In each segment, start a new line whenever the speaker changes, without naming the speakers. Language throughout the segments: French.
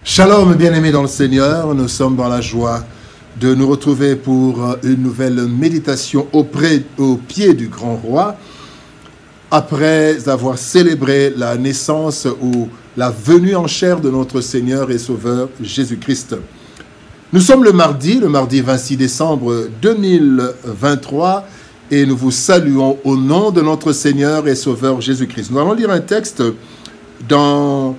Shalom, bien-aimés dans le Seigneur, nous sommes dans la joie de nous retrouver pour une nouvelle méditation au pied du grand roi, après avoir célébré la naissance ou la venue en chair de notre Seigneur et Sauveur Jésus-Christ. Nous sommes le mardi 26 décembre 2023, et nous vous saluons au nom de notre Seigneur et Sauveur Jésus-Christ. Nous allons lire un texte dans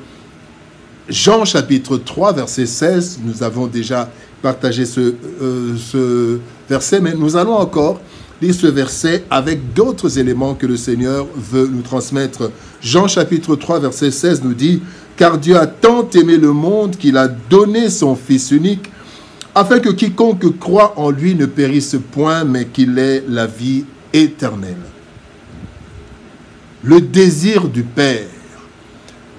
Jean chapitre 3, verset 16, nous avons déjà partagé ce verset, mais nous allons encore lire ce verset avec d'autres éléments que le Seigneur veut nous transmettre. Jean chapitre 3, verset 16 nous dit « Car Dieu a tant aimé le monde qu'il a donné son Fils unique, afin que quiconque croit en lui ne périsse point, mais qu'il ait la vie éternelle. » Le désir du Père.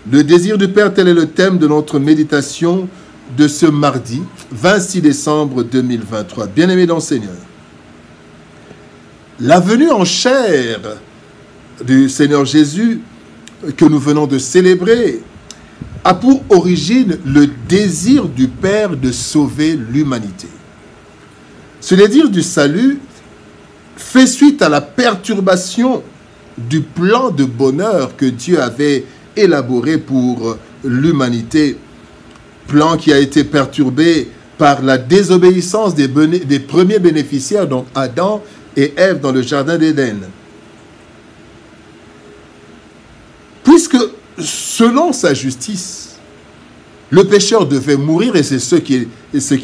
Le désir du Père, tel est le thème de notre méditation de ce mardi, 26 décembre 2023. Bien-aimés dans le Seigneur, la venue en chair du Seigneur Jésus que nous venons de célébrer a pour origine le désir du Père de sauver l'humanité. Ce désir du salut fait suite à la perturbation du plan de bonheur que Dieu avait élaboré pour l'humanité, plan qui a été perturbé par la désobéissance des premiers bénéficiaires, donc Adam et Ève dans le jardin d'Éden. Puisque, selon sa justice, le pécheur devait mourir, et c'est ce qui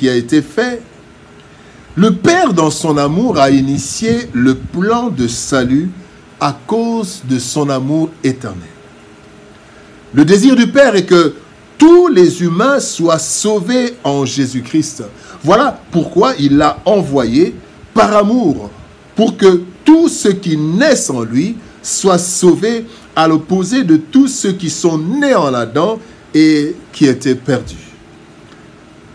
a été fait, le Père, dans son amour, a initié le plan de salut à cause de son amour éternel. Le désir du Père est que tous les humains soient sauvés en Jésus-Christ. Voilà pourquoi il l'a envoyé par amour, pour que tous ceux qui naissent en lui soient sauvés, à l'opposé de tous ceux qui sont nés en Adam et qui étaient perdus.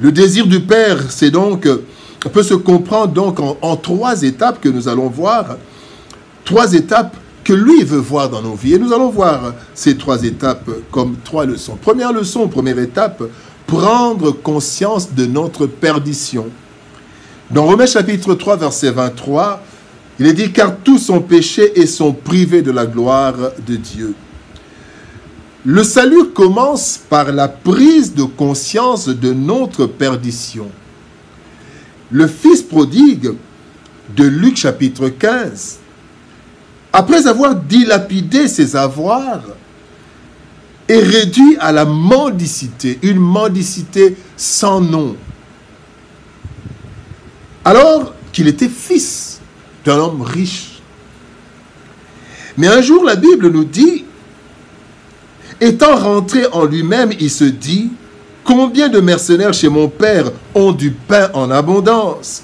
Le désir du Père, c'est donc, peut se comprendre donc en trois étapes que nous allons voir, trois étapes que lui veut voir dans nos vies. Et nous allons voir ces trois étapes comme trois leçons. Première leçon, première étape, prendre conscience de notre perdition. Dans Romains chapitre 3, verset 23, il est dit « Car tous ont péché et sont privés de la gloire de Dieu ». Le salut commence par la prise de conscience de notre perdition. Le fils prodigue de Luc chapitre 15, après avoir dilapidé ses avoirs, est réduit à la mendicité, une mendicité sans nom. Alors qu'il était fils d'un homme riche. Mais un jour, la Bible nous dit, étant rentré en lui-même, il se dit, combien de mercenaires chez mon père ont du pain en abondance,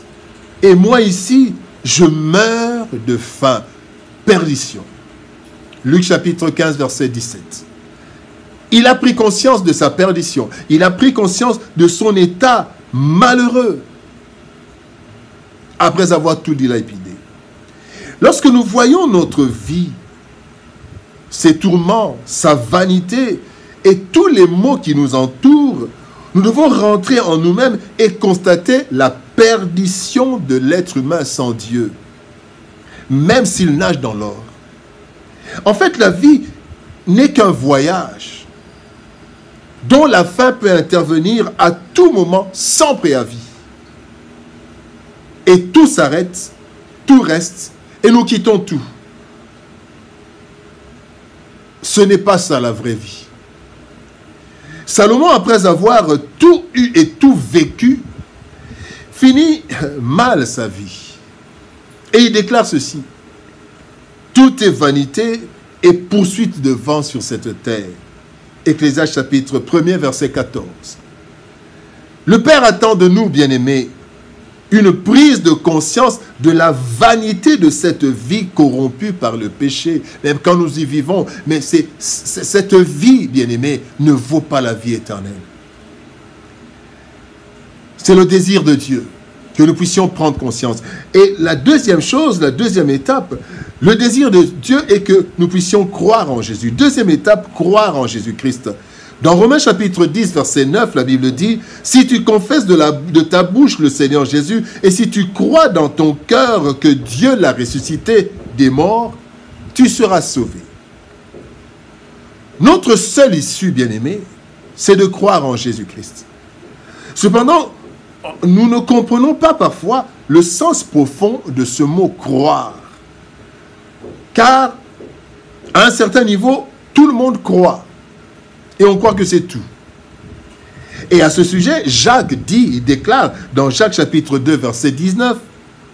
et moi ici, je meurs de faim. Perdition. Luc chapitre 15, verset 17. Il a pris conscience de sa perdition. Il a pris conscience de son état malheureux après avoir tout dilapidé. Lorsque nous voyons notre vie, ses tourments, sa vanité et tous les maux qui nous entourent, nous devons rentrer en nous-mêmes et constater la perdition de l'être humain sans Dieu, même s'il nage dans l'or. En fait, la vie n'est qu'un voyage dont la fin peut intervenir à tout moment sans préavis. Et tout s'arrête, tout reste, et nous quittons tout. Ce n'est pas ça la vraie vie. Salomon, après avoir tout eu et tout vécu, finit mal sa vie. Et il déclare ceci: tout est vanité et poursuite de vent sur cette terre. Ecclésiaste chapitre 1er, verset 14. Le Père attend de nous, bien-aimés, une prise de conscience de la vanité de cette vie corrompue par le péché, même quand nous y vivons. Mais cette vie, bien-aimés, ne vaut pas la vie éternelle. C'est le désir de Dieu que nous puissions prendre conscience. Et la deuxième chose, la deuxième étape, le désir de Dieu est que nous puissions croire en Jésus. Deuxième étape, croire en Jésus-Christ. Dans Romains chapitre 10, verset 9, la Bible dit, « Si tu confesses de ta bouche le Seigneur Jésus, et si tu crois dans ton cœur que Dieu l'a ressuscité des morts, tu seras sauvé. » Notre seule issue, bien-aimés, c'est de croire en Jésus-Christ. Cependant, nous ne comprenons pas parfois le sens profond de ce mot « croire ». Car, à un certain niveau, tout le monde croit. Et on croit que c'est tout. Et à ce sujet, Jacques il déclare dans Jacques chapitre 2, verset 19,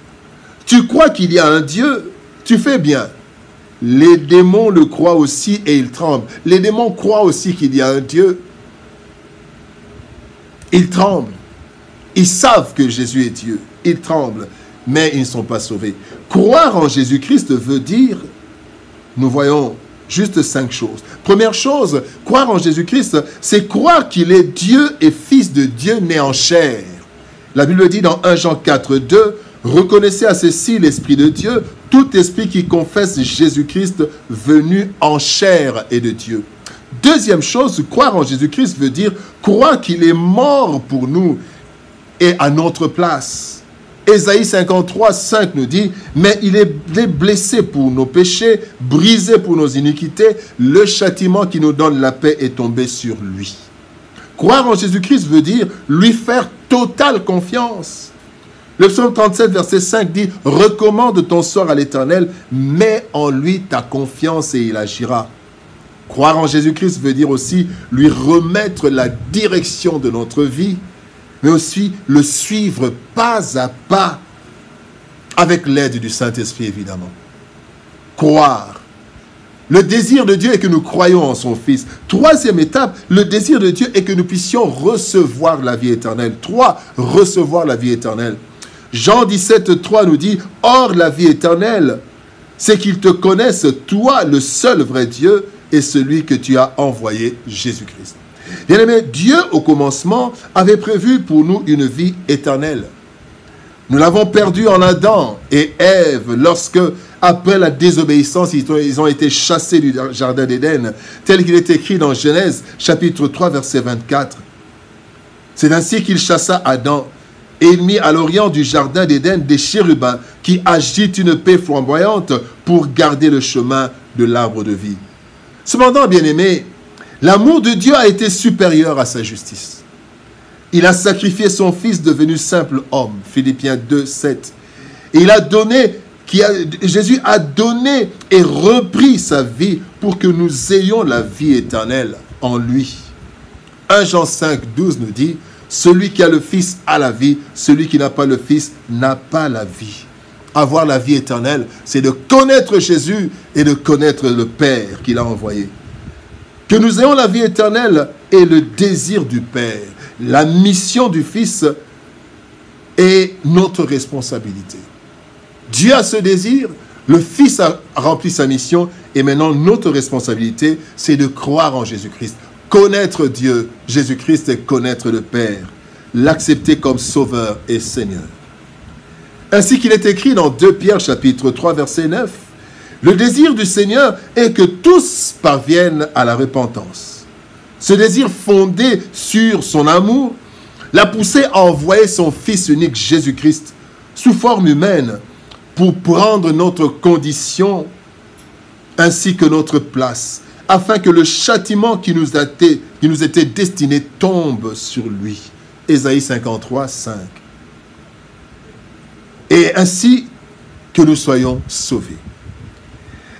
« Tu crois qu'il y a un Dieu, tu fais bien. Les démons le croient aussi et ils tremblent. » Les démons croient aussi qu'il y a un Dieu. Ils tremblent. Ils savent que Jésus est Dieu. Ils tremblent, mais ils ne sont pas sauvés. Croire en Jésus-Christ veut dire, nous voyons juste 5 choses. Première chose, croire en Jésus-Christ, c'est croire qu'il est Dieu et Fils de Dieu né en chair. La Bible dit dans 1 Jean 4, 2, « Reconnaissez à ceci l'Esprit de Dieu, tout esprit qui confesse Jésus-Christ venu en chair et de Dieu. » Deuxième chose, croire en Jésus-Christ veut dire croire qu'il est mort pour nous et à notre place. Ésaïe 53, 5 nous dit, « Mais il est blessé pour nos péchés, brisé pour nos iniquités, le châtiment qui nous donne la paix est tombé sur lui. » Croire en Jésus-Christ veut dire lui faire totale confiance. Le psaume 37, verset 5 dit, « Recommande ton sort à l'Éternel, mets en lui ta confiance et il agira. » Croire en Jésus-Christ veut dire aussi lui remettre la direction de notre vie, mais aussi le suivre pas à pas, avec l'aide du Saint-Esprit, évidemment. Croire. Le désir de Dieu est que nous croyons en son Fils. Troisième étape, le désir de Dieu est que nous puissions recevoir la vie éternelle. 3. Recevoir la vie éternelle. Jean 17, 3 nous dit, « Or la vie éternelle, c'est qu'ils te connaissent, toi, le seul vrai Dieu, et celui que tu as envoyé, Jésus-Christ. » Bien-aimés, Dieu, au commencement, avait prévu pour nous une vie éternelle. Nous l'avons perdue en Adam et Ève lorsque, après la désobéissance, ils ont été chassés du jardin d'Éden, tel qu'il est écrit dans Genèse, chapitre 3, verset 24. C'est ainsi qu'il chassa Adam et il mit à l'orient du jardin d'Éden des chérubins qui agitent une paix flamboyante pour garder le chemin de l'arbre de vie. Cependant, bien-aimés, l'amour de Dieu a été supérieur à sa justice. Il a sacrifié son Fils devenu simple homme, Philippiens 2, 7. Et Jésus a donné et repris sa vie pour que nous ayons la vie éternelle en lui. 1 Jean 5, 12 nous dit, « Celui qui a le Fils a la vie, celui qui n'a pas le Fils n'a pas la vie. » Avoir la vie éternelle, c'est de connaître Jésus et de connaître le Père qu'il a envoyé. Que nous ayons la vie éternelle est le désir du Père. La mission du Fils est notre responsabilité. Dieu a ce désir, le Fils a rempli sa mission et maintenant notre responsabilité, c'est de croire en Jésus-Christ. Connaître Dieu, Jésus-Christ, et connaître le Père. L'accepter comme Sauveur et Seigneur. Ainsi qu'il est écrit dans 2 Pierre chapitre 3 verset 9, « Le désir du Seigneur est que tous parviennent à la repentance. » Ce désir fondé sur son amour l'a poussé à envoyer son Fils unique Jésus-Christ sous forme humaine pour prendre notre condition ainsi que notre place, afin que le châtiment qui nous était destiné tombe sur lui. Ésaïe 53, 5. Et ainsi que nous soyons sauvés.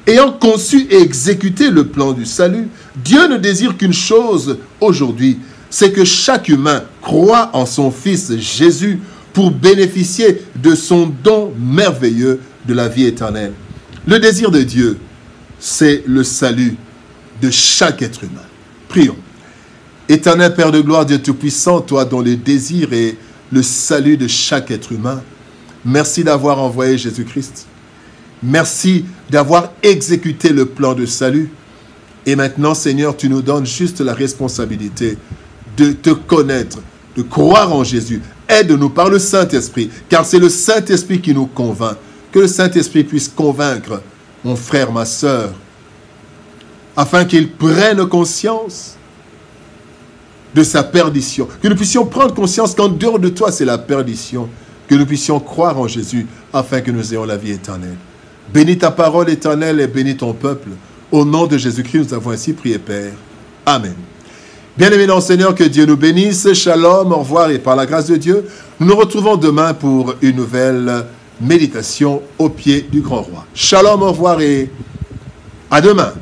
Ayant conçu et exécuté le plan du salut, Dieu ne désire qu'une chose aujourd'hui, c'est que chaque humain croit en son Fils Jésus pour bénéficier de son don merveilleux de la vie éternelle. Le désir de Dieu, c'est le salut de chaque être humain. Prions. Éternel Père de gloire, Dieu Tout-Puissant, toi dont le désir est le salut de chaque être humain, merci d'avoir envoyé Jésus-Christ. Merci d'avoir exécuté le plan de salut. Et maintenant, Seigneur, tu nous donnes juste la responsabilité de te connaître, de croire en Jésus. Aide-nous par le Saint-Esprit, car c'est le Saint-Esprit qui nous convainc. Que le Saint-Esprit puisse convaincre mon frère, ma sœur, afin qu'il prenne conscience de sa perdition. Que nous puissions prendre conscience qu'en dehors de toi, c'est la perdition. Que nous puissions croire en Jésus afin que nous ayons la vie éternelle. Bénis ta parole éternelle et bénis ton peuple. Au nom de Jésus-Christ, nous avons ainsi prié, Père. Amen. Bien-aimés dans le Seigneur, que Dieu nous bénisse. Shalom, au revoir et par la grâce de Dieu, nous nous retrouvons demain pour une nouvelle méditation au pied du grand roi. Shalom, au revoir et à demain.